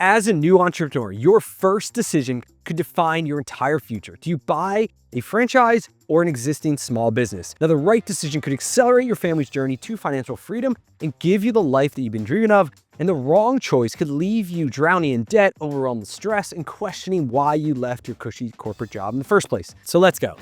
As a new entrepreneur, your first decision could define your entire future. Do you buy a franchise or an existing small business? Now, the right decision could accelerate your family's journey to financial freedom and give you the life that you've been dreaming of. And the wrong choice could leave you drowning in debt, overwhelmed with stress, and questioning why you left your cushy corporate job in the first place. So let's go.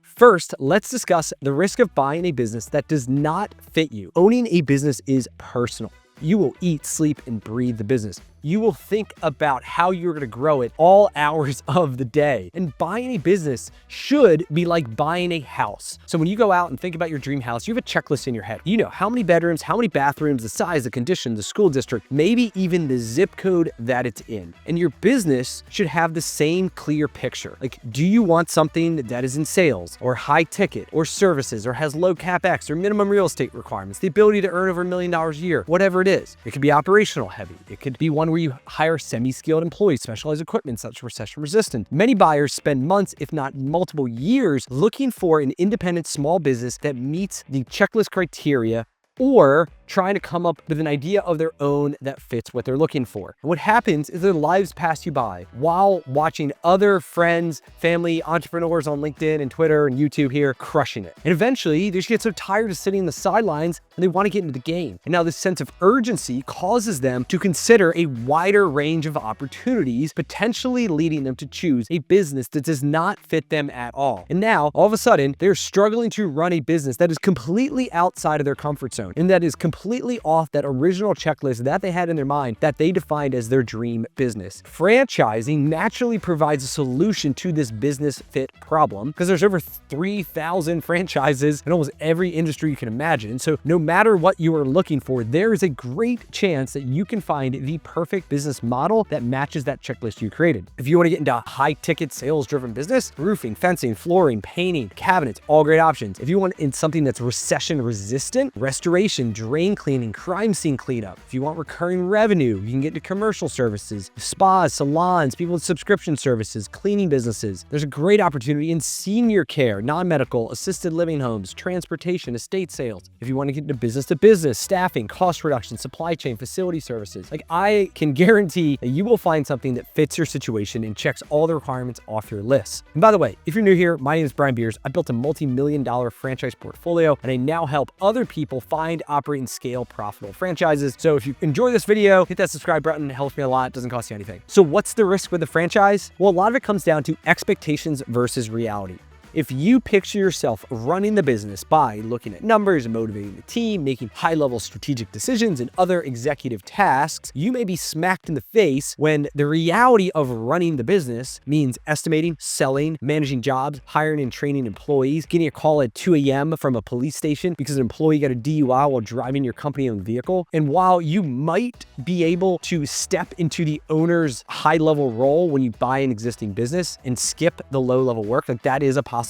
First, let's discuss the risk of buying a business that does not fit you. Owning a business is personal. You will eat, sleep, and breathe the business. You will think about how you're going to grow it all hours of the day. And buying a business should be like buying a house. So when you go out and think about your dream house, you have a checklist in your head. You know how many bedrooms, how many bathrooms, the size, the condition, the school district, maybe even the zip code that it's in. And your business should have the same clear picture. Like, do you want something that is in sales or high ticket or services or has low CapEx or minimum real estate requirements, the ability to earn over $1 million a year, whatever it is. It could be operational heavy. It could be one where you hire semi-skilled employees, specialized equipment such as recession resistant. Many buyers spend months, if not multiple years, looking for an independent small business that meets the checklist criteria or trying to come up with an idea of their own that fits what they're looking for. And what happens is their lives pass you by while watching other friends, family, entrepreneurs on LinkedIn and Twitter and YouTube here crushing it. And eventually they just get so tired of sitting on the sidelines and they want to get into the game. And now this sense of urgency causes them to consider a wider range of opportunities, potentially leading them to choose a business that does not fit them at all. And now all of a sudden they're struggling to run a business that is completely outside of their comfort zone and that is completely off that original checklist that they had in their mind that they defined as their dream business. Franchising naturally provides a solution to this business fit problem because there's over 3,000 franchises in almost every industry you can imagine. So no matter what you are looking for, there is a great chance that you can find the perfect business model that matches that checklist you created. If you want to get into high ticket sales driven business, roofing, fencing, flooring, painting, cabinets, all great options. If you want in something that's recession resistant, restoration, drain cleaning, crime scene cleanup. If you want recurring revenue, you can get into commercial services, spas, salons, people with subscription services, cleaning businesses. There's a great opportunity in senior care, non-medical, assisted living homes, transportation, estate sales. If you want to get into business to business, staffing, cost reduction, supply chain, facility services, like I can guarantee that you will find something that fits your situation and checks all the requirements off your list. And by the way, if you're new here, my name is Brian Beers. I built a multi-million-dollar franchise portfolio and I now help other people find, operate, and scale profitable franchises. So if you enjoy this video, hit that subscribe button. It helps me a lot. It doesn't cost you anything. So what's the risk with a franchise? Well, a lot of it comes down to expectations versus reality. If you picture yourself running the business by looking at numbers, motivating the team, making high-level strategic decisions and other executive tasks, you may be smacked in the face when the reality of running the business means estimating, selling, managing jobs, hiring and training employees, getting a call at 2 a.m. from a police station because an employee got a DUI while driving your company-owned vehicle. And while you might be able to step into the owner's high-level role when you buy an existing business and skip the low-level work, like that is a possibility.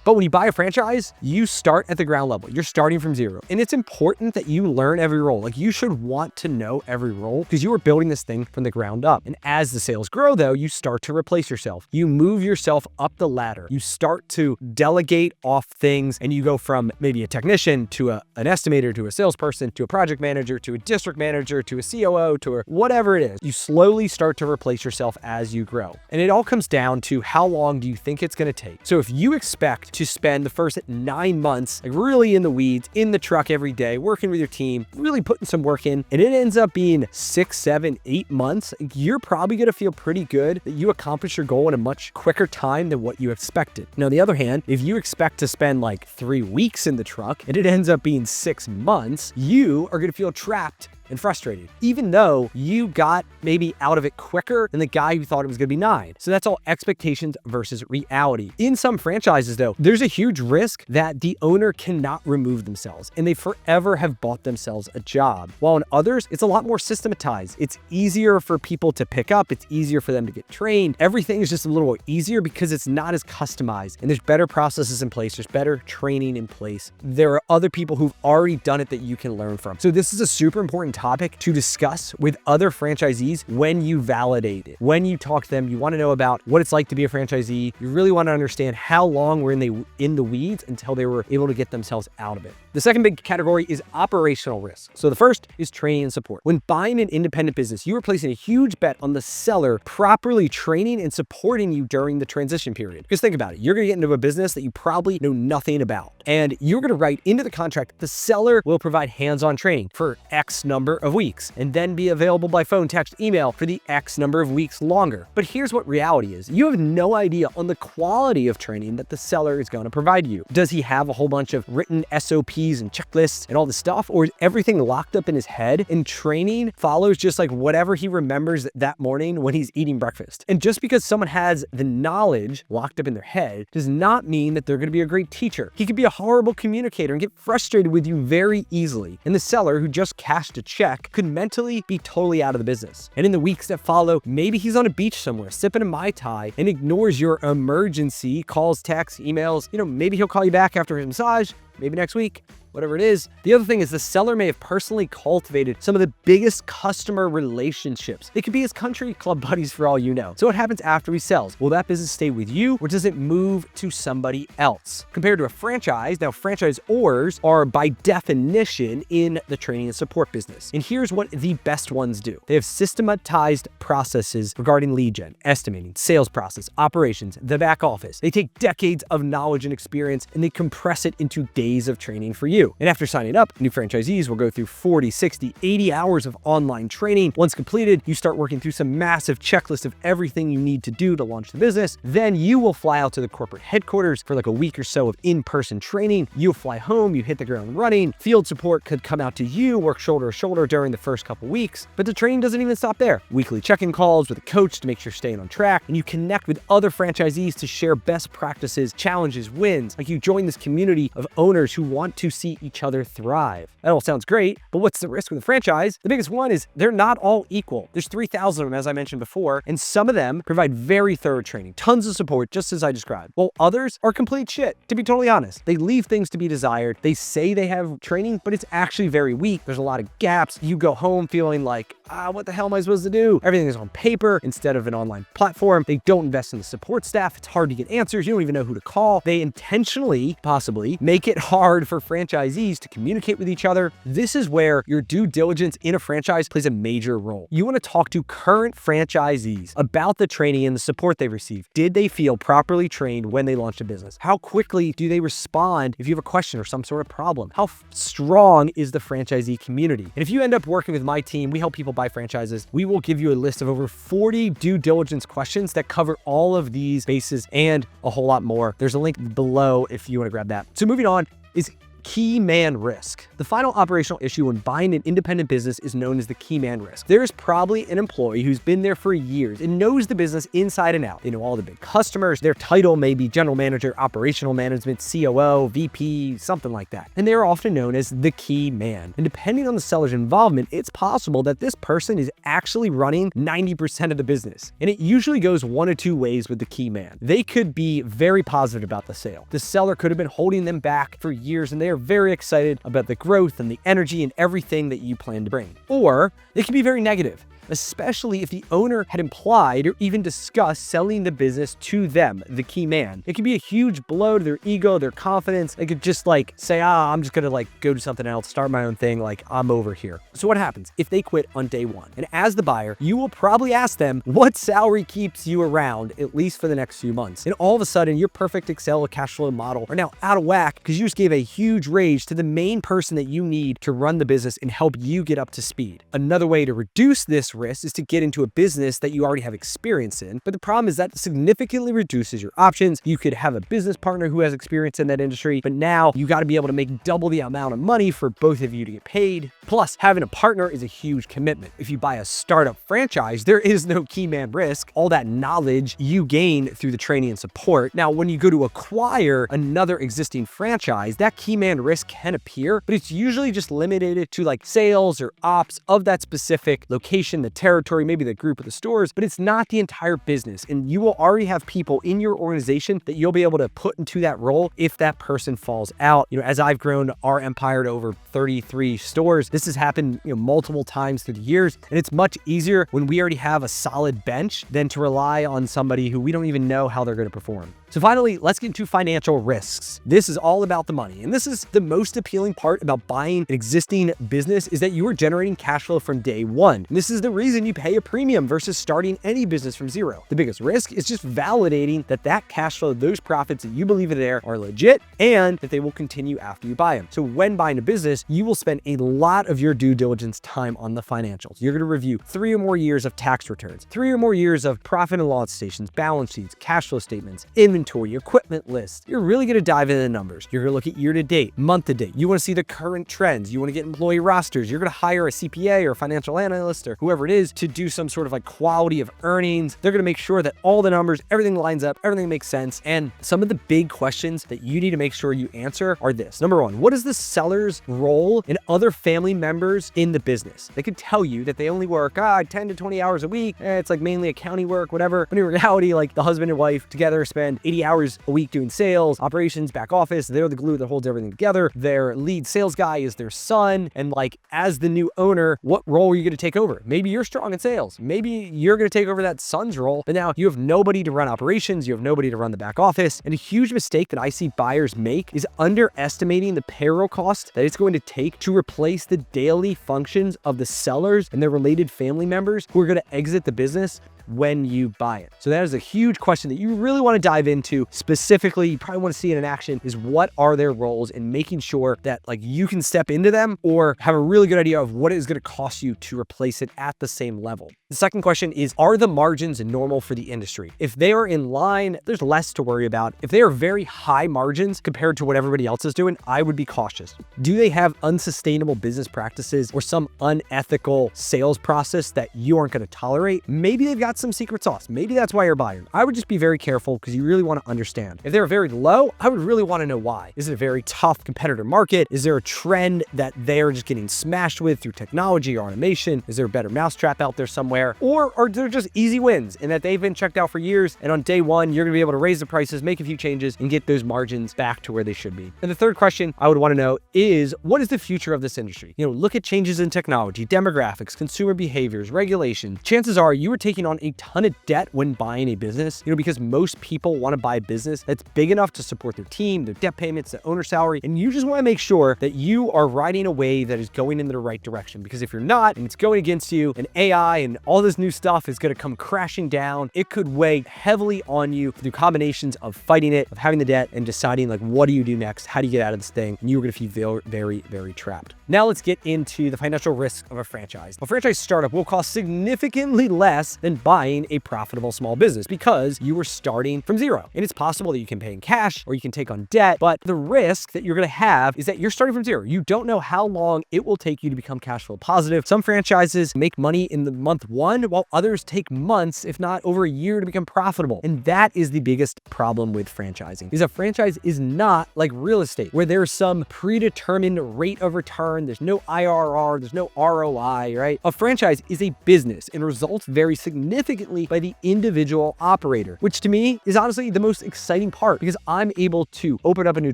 But when you buy a franchise, you start at the ground level. You're starting from zero. And it's important that you learn every role. Like you should want to know every role because you are building this thing from the ground up. And as the sales grow though, you start to replace yourself. You move yourself up the ladder. You start to delegate off things and you go from maybe a technician to an estimator to a salesperson to a project manager to a district manager to a COO to a whatever it is. You slowly start to replace yourself as you grow. And it all comes down to how long do you think it's going to take. So if you expect to spend the first 9 months like really in the weeds, in the truck every day, working with your team, really putting some work in, and it ends up being 6, 7, 8 months, you're probably going to feel pretty good that you accomplished your goal in a much quicker time than what you expected. Now, on the other hand, if you expect to spend like 3 weeks in the truck and it ends up being 6 months, you are going to feel trapped and frustrated, even though you got maybe out of it quicker than the guy who thought it was going to be 9. So that's all expectations versus reality. In some franchises though, there's a huge risk that the owner cannot remove themselves and they forever have bought themselves a job. While in others, it's a lot more systematized. It's easier for people to pick up. It's easier for them to get trained. Everything is just a little easier because it's not as customized and there's better processes in place. There's better training in place. There are other people who've already done it that you can learn from. So this is a super important topic to discuss with other franchisees when you validate it. When you talk to them, you want to know about what it's like to be a franchisee. You really want to understand how long we're in the weeds until they were able to get themselves out of it. The second big category is operational risk. So the first is training and support. When buying an independent business, you are placing a huge bet on the seller properly training and supporting you during the transition period. Because think about it, you're going to get into a business that you probably know nothing about. And you're going to write into the contract, the seller will provide hands-on training for X number of weeks and then be available by phone, text, email for the X number of weeks longer. But here's what reality is. You have no idea on the quality of training that the seller is going to provide you. Does he have a whole bunch of written SOPs and checklists and all this stuff? Or is everything locked up in his head and training follows just like whatever he remembers that morning when he's eating breakfast? And just because someone has the knowledge locked up in their head does not mean that they're going to be a great teacher. He could be a horrible communicator and get frustrated with you very easily. And the seller who just cashed a check could mentally be totally out of the business. And in the weeks that follow, maybe he's on a beach somewhere sipping a Mai Tai and ignores your emergency calls, texts, emails. Maybe he'll call you back after his massage, maybe next week. Whatever it is. The other thing is the seller may have personally cultivated some of the biggest customer relationships. They could be his country club buddies for all you know. So what happens after he sells? Will that business stay with you or does it move to somebody else? Compared to a franchise, now franchisors are by definition in the training and support business. And here's what the best ones do. They have systematized processes regarding lead gen, estimating, sales process, operations, the back office. They take decades of knowledge and experience and they compress it into days of training for you. And after signing up, new franchisees will go through 40, 60, 80 hours of online training. Once completed, you start working through some massive checklist of everything you need to do to launch the business. Then you will fly out to the corporate headquarters for like a week or so of in-person training. You'll fly home, you hit the ground running. Field support could come out to you, work shoulder to shoulder during the first couple weeks. But the training doesn't even stop there. Weekly check-in calls with a coach to make sure you're staying on track. And you connect with other franchisees to share best practices, challenges, wins. Like you join this community of owners who want to see each other thrive. That all sounds great, but what's the risk with a franchise? The biggest one is they're not all equal. There's 3,000 of them, as I mentioned before, and some of them provide very thorough training, tons of support, just as I described, while others are complete shit, to be totally honest. They leave things to be desired. They say they have training, but it's actually very weak. There's a lot of gaps. You go home feeling like, what the hell am I supposed to do? Everything is on paper instead of an online platform. They don't invest in the support staff. It's hard to get answers. You don't even know who to call. They intentionally, possibly, make it hard for franchisees to communicate with each other. This is where your due diligence in a franchise plays a major role. You want to talk to current franchisees about the training and the support they receive. Did they feel properly trained when they launched a business? How quickly do they respond if you have a question or some sort of problem? How strong is the franchisee community? And if you end up working with my team, we help people buy franchises. We will give you a list of over 40 due diligence questions that cover all of these bases and a whole lot more. There's a link below if you want to grab that. So moving on is key man risk. The final operational issue when buying an independent business is known as the key man risk. There is probably an employee who's been there for years and knows the business inside and out. They know all the big customers. Their title may be general manager, operational management, COO, VP, something like that. And they're often known as the key man. And depending on the seller's involvement, it's possible that this person is actually running 90% of the business. And it usually goes one of two ways with the key man. They could be very positive about the sale. The seller could have been holding them back for years and they are very excited about the growth and the energy and everything that you plan to bring. Or they can be very negative, especially if the owner had implied or even discussed selling the business to them, the key man. It could be a huge blow to their ego, their confidence. They could just say, I'm just gonna go do something else, start my own thing, I'm over here. So what happens if they quit on day one? And as the buyer, you will probably ask them what salary keeps you around, at least for the next few months. And all of a sudden, your perfect Excel cash flow model are now out of whack because you just gave a huge raise to the main person that you need to run the business and help you get up to speed. Another way to reduce this risk is to get into a business that you already have experience in. But the problem is that significantly reduces your options. You could have a business partner who has experience in that industry, but now you got to be able to make double the amount of money for both of you to get paid. Plus, having a partner is a huge commitment. If you buy a startup franchise, there is no key man risk. All that knowledge you gain through the training and support. Now, when you go to acquire another existing franchise, that key man risk can appear, but it's usually just limited to sales or ops of that specific location, the territory, maybe the group of the stores, but it's not the entire business. And you will already have people in your organization that you'll be able to put into that role if that person falls out. As I've grown our empire to over 33 stores, this has happened multiple times through the years, and it's much easier when we already have a solid bench than to rely on somebody who we don't even know how they're going to perform. So finally, let's get into financial risks. This is all about the money. And this is the most appealing part about buying an existing business, is that you are generating cash flow from day one. And this is the reason you pay a premium versus starting any business from zero. The biggest risk is just validating that cash flow, those profits that you believe are there, are legit and that they will continue after you buy them. So when buying a business, you will spend a lot of your due diligence time on the financials. You're going to review 3 or more years of tax returns, 3 or more years of profit and loss statements, balance sheets, cash flow statements, inventory, equipment lists. You're really going to dive into the numbers. You're going to look at year to date, month to date. You want to see the current trends. You want to get employee rosters. You're going to hire a CPA or a financial analyst or whoever it is to do some sort of like quality of earnings. They're going to make sure that all the numbers, everything lines up, everything makes sense. And some of the big questions that you need to make sure you answer are this. Number one, what is the seller's role and other family members in the business? They could tell you that they only work 10 to 20 hours a week. It's like mainly accounting work, whatever. But in reality, like the husband and wife together spend 80 hours a week doing sales, operations, back office. They're the glue that holds everything together. Their lead sales guy is their son. And like, as the new owner, what role are you going to take over? Maybe you're strong in sales. Maybe you're going to take over that son's role, but now you have nobody to run operations. You have nobody to run the back office. And a huge mistake that I see buyers make is underestimating the payroll cost that it's going to take to replace the daily functions of the sellers and their related family members who are going to exit the business when you buy it. So that is a huge question that you really want to dive into. Specifically, you probably want to see it in action, is what are their roles, and making sure that like you can step into them or have a really good idea of what it is going to cost you to replace it at the same level. The second question is, are the margins normal for the industry? If they are in line, there's less to worry about. If they are very high margins compared to what everybody else is doing, I would be cautious. Do they have unsustainable business practices or some unethical sales process that you aren't going to tolerate? Maybe they've got some secret sauce. Maybe that's why you're buying. I would just be very careful because you really want to understand. If they're very low, I would really want to know why. Is it a very tough competitor market? Is there a trend that they're just getting smashed with through technology or automation? Is there a better mousetrap out there somewhere? Or are there just easy wins and that they've been checked out for years, and on day one, you're going to be able to raise the prices, make a few changes, and get those margins back to where they should be? And the third question I would want to know is, what is the future of this industry? Look at changes in technology, demographics, consumer behaviors, regulation. Chances are you are taking on a ton of debt when buying a business, because most people want to buy a business that's big enough to support their team, their debt payments, the owner salary, and you just want to make sure that you are riding a wave that is going in the right direction. Because if you're not, and it's going against you, and AI and all this new stuff is going to come crashing down, it could weigh heavily on you through combinations of fighting it, of having the debt, and deciding like, what do you do next? How do you get out of this thing? And you're going to feel very, very trapped. Now let's get into the financial risk of a franchise. A franchise startup will cost significantly less than buying a profitable small business because you were starting from zero. And it's possible that you can pay in cash or you can take on debt, but the risk that you're going to have is that you're starting from zero. You don't know how long it will take you to become cash flow positive. Some franchises make money in the month one, while others take months, if not over a year, to become profitable. And that is the biggest problem with franchising, because a franchise is not like real estate where there's some predetermined rate of return. There's no IRR, there's no ROI, right? A franchise is a business and results vary significantly by the individual operator, which to me is honestly the most exciting part, because I'm able to open up a new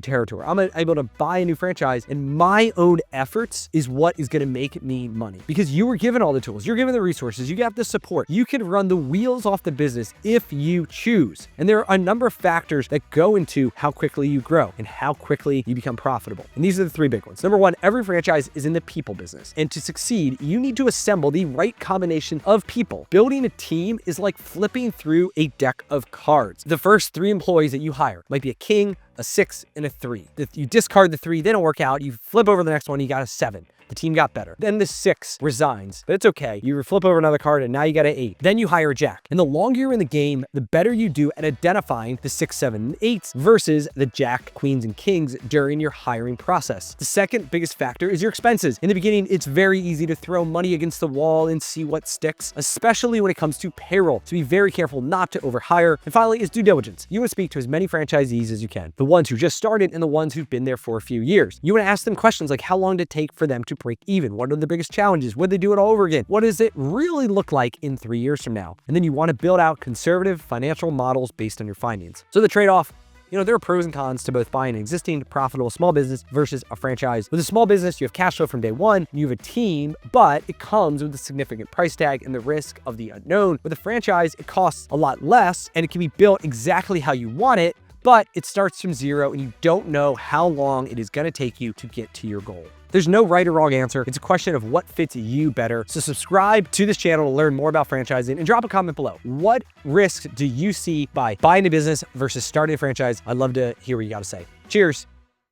territory. I'm able to buy a new franchise, and my own efforts is what is going to make me money, because you were given all the tools, you're given the resources, you got the support. You can run the wheels off the business if you choose. And there are a number of factors that go into how quickly you grow and how quickly you become profitable. And these are the three big ones. Number one, every franchise is in the people business. And to succeed, you need to assemble the right combination of people. Building a team is like flipping through a deck of cards. The first 3 employees that you hire might be a king, a 6, and a 3. If you discard the 3, they don't work out. You flip over the next one, you got a 7. The team got better. Then the 6 resigns, but it's okay. You flip over another card and now you got an 8. Then you hire a jack. And the longer you're in the game, the better you do at identifying the 6, 7, and 8s versus the jack, queens, and kings during your hiring process. The second biggest factor is your expenses. In the beginning, it's very easy to throw money against the wall and see what sticks, especially when it comes to payroll. So be very careful not to overhire. And finally is due diligence. You want to speak to as many franchisees as you can, the ones who just started and the ones who've been there for a few years. You want to ask them questions like, how long did it take for them to break even? What are the biggest challenges? Would they do it all over again? What does it really look like in 3 years from now? And then you want to build out conservative financial models based on your findings. So the trade-off, there are pros and cons to both buying an existing profitable small business versus a franchise. With a small business, you have cash flow from day one, you have a team, but it comes with a significant price tag and the risk of the unknown. With a franchise, it costs a lot less and it can be built exactly how you want it, but it starts from zero and you don't know how long it is going to take you to get to your goal. There's no right or wrong answer. It's a question of what fits you better. So subscribe to this channel to learn more about franchising and drop a comment below. What risks do you see by buying a business versus starting a franchise? I'd love to hear what you got to say. Cheers.